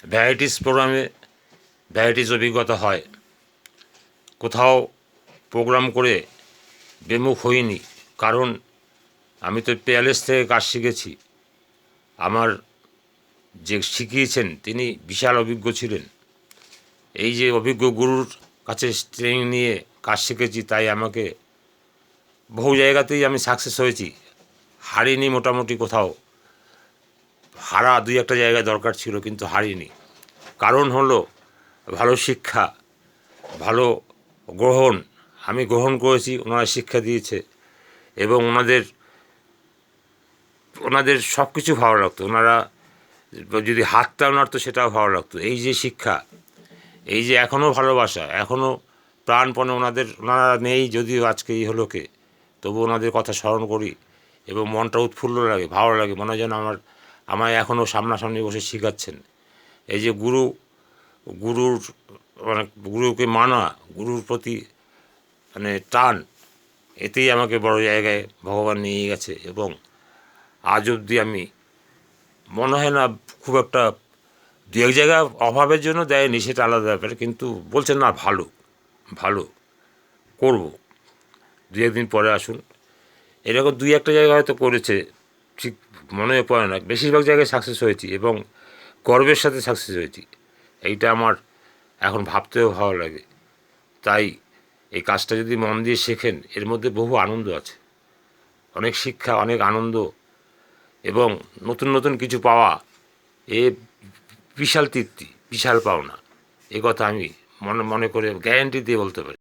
Varieties প্রোগ্রামে varieties অভিজ্ঞতা হয়। কোথাও প্রোগ্রাম করে বিমুখ হইনি, কারণ আমি তো পেয়ারলেস থেকে কাজ শিখেছি। আমার যে শিখিয়েছেন তিনি বিশাল অভিজ্ঞ ছিলেন। এই যে অভিজ্ঞ গুরুর কাছে ট্রেনিং নিয়ে কাজ শিখেছি, তাই আমাকে বহু জায়গাতেই আমি সাকসেস হয়েছি, হারিনি মোটামুটি কোথাও। হারা দুই একটা জায়গায় দরকার ছিল, কিন্তু হারিনি। কারণ হলো ভালো শিক্ষা, ভালো গ্রহণ। আমি গ্রহণ করেছি, ওনারা শিক্ষা দিয়েছে, এবং ওনাদের সব কিছু ভালো লাগতো। ওনারা যদি হাতটা নাড়তো সেটাও ভালো লাগতো। এই যে শিক্ষা, এই যে এখনও ভালোবাসা, এখনও প্রাণপণে ওনারা নেই যদিও আজকে এই হলোকে, তবু ওনাদের কথা স্মরণ করি এবং মনটা উৎফুল্ল লাগে, ভালো লাগে। মনে হয় যেন আমায় এখনও সামনাসামনি বসে শেখাচ্ছেন। এই যে গুরুর মানে গুরুকে মানা, গুরুর প্রতি মানে টান, এতেই আমাকে বড় জায়গায় ভগবান নিয়ে গেছে। এবং আজ অবধি আমি মনে হয় না খুব একটা, দু এক জায়গায় অভাবের জন্য দেয়নি, সেটা আলাদা ব্যাপার, কিন্তু বলছেন না ভালো ভালো করব, দু একদিন পরে আসুন। এরকম দুই একটা জায়গায় হয়তো করেছে, ঠিক মনে পড়ে না। বেশিরভাগ জায়গায় সাকসেস হয়েছি এবং গর্বের সাথে সাকসেস হয়েছি। এইটা আমার এখন ভাবতেও ভালো লাগে। তাই এই কাজটা যদি মন দিয়ে শেখেন, এর মধ্যে বহু আনন্দ আছে, অনেক শিক্ষা, অনেক আনন্দ এবং নতুন নতুন কিছু পাওয়া। এ বিশাল তৃপ্তি, বিশাল পাওনা। এ কথা আমি মনে মনে করে গ্যারান্টি দিয়ে বলতে পারি।